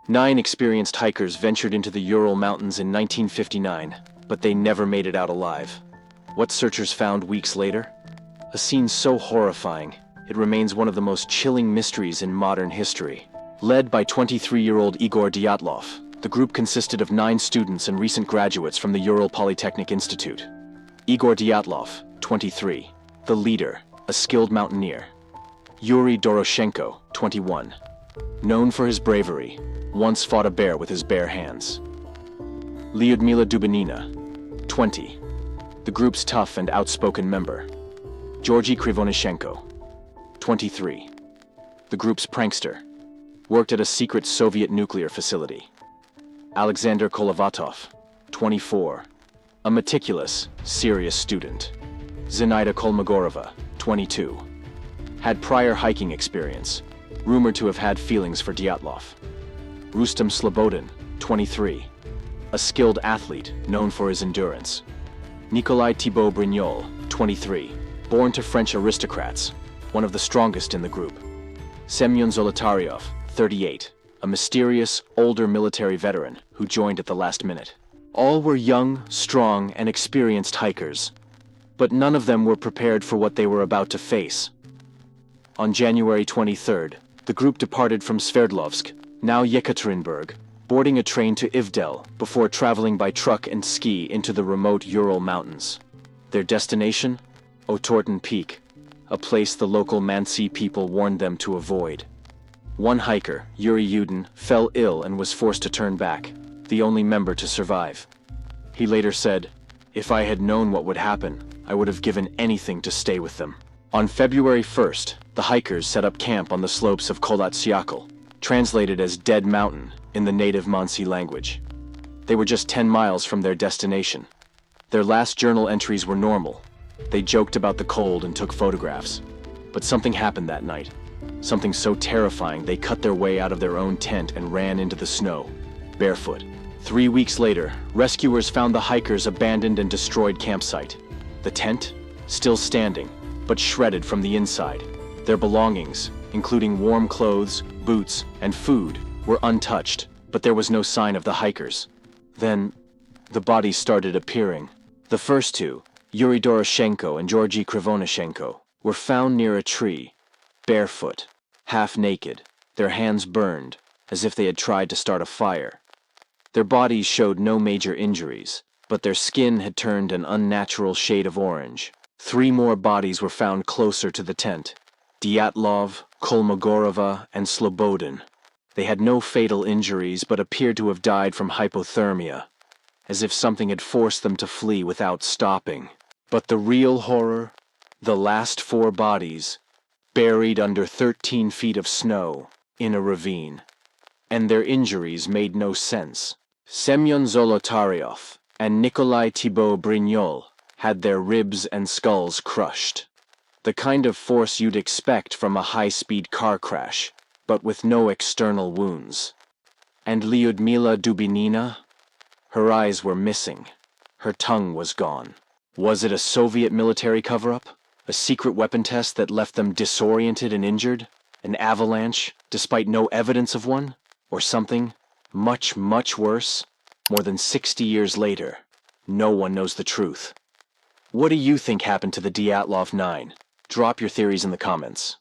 9 experienced hikers ventured into the Ural Mountains in 1959, but they never made it out alive. What searchers found weeks later? A scene so horrifying, it remains one of the most chilling mysteries in modern history. Led by 23-year-old Igor Dyatlov, the group consisted of 9 students and recent graduates from the Ural Polytechnic Institute. Igor Dyatlov, 23, the leader, a skilled mountaineer. Yuri Doroshenko, 21, known for his bravery, once fought a bear with his bare hands. Lyudmila Dubinina, 20, the group's tough and outspoken member. Georgy Krivonishenko, 23, the group's prankster, worked at a secret Soviet nuclear facility. Alexander Kolovatov, 24, a meticulous, serious student. Zinaida Kolmogorova, 22, had prior hiking experience, rumored to have had feelings for Dyatlov. Rustem Slobodin, 23, a skilled athlete known for his endurance. Nikolai Thibault Brignol, 23, born to French aristocrats, one of the strongest in the group. Semyon Zolotaryov, 38, a mysterious, older military veteran who joined at the last minute. All were young, strong, and experienced hikers, but none of them were prepared for what they were about to face. On January 23rd, the group departed from Sverdlovsk, now Yekaterinburg, boarding a train to Ivdel before traveling by truck and ski into the remote Ural Mountains. Their destination? Otorten Peak, a place the local Mansi people warned them to avoid. One hiker, Yuri Yudin, fell ill and was forced to turn back, the only member to survive. He later said, "If I had known what would happen, I would have given anything to stay with them." On February 1st, the hikers set up camp on the slopes of Kholat-Syakhl, translated as Dead Mountain in the native Mansi language. They were just 10 miles from their destination. Their last journal entries were normal. They joked about the cold and took photographs. But something happened that night. Something so terrifying they cut their way out of their own tent and ran into the snow, barefoot. 3 weeks later, rescuers found the hikers' abandoned and destroyed campsite. The tent, still standing, but shredded from the inside. Their belongings, including warm clothes, boots, and food, were untouched, but there was no sign of the hikers. Then, the bodies started appearing. The first two, Yuri Doroshenko and Georgy Krivonishenko, were found near a tree, barefoot, half naked, their hands burned, as if they had tried to start a fire. Their bodies showed no major injuries, but their skin had turned an unnatural shade of orange. 3 more bodies were found closer to the tent: Dyatlov, Kolmogorova, and Slobodin. They had no fatal injuries but appeared to have died from hypothermia, as if something had forced them to flee without stopping. But the real horror? The last 4 bodies, buried under 13 feet of snow, in a ravine. And their injuries made no sense. Semyon Zolotaryov and Nikolai Thibault Brignol had their ribs and skulls crushed. The kind of force you'd expect from a high-speed car crash, but with no external wounds. And Lyudmila Dubinina? Her eyes were missing. Her tongue was gone. Was it a Soviet military cover-up? A secret weapon test that left them disoriented and injured? An avalanche, despite no evidence of one? Or something much, much worse? More than 60 years later, no one knows the truth. What do you think happened to the Dyatlov 9? Drop your theories in the comments.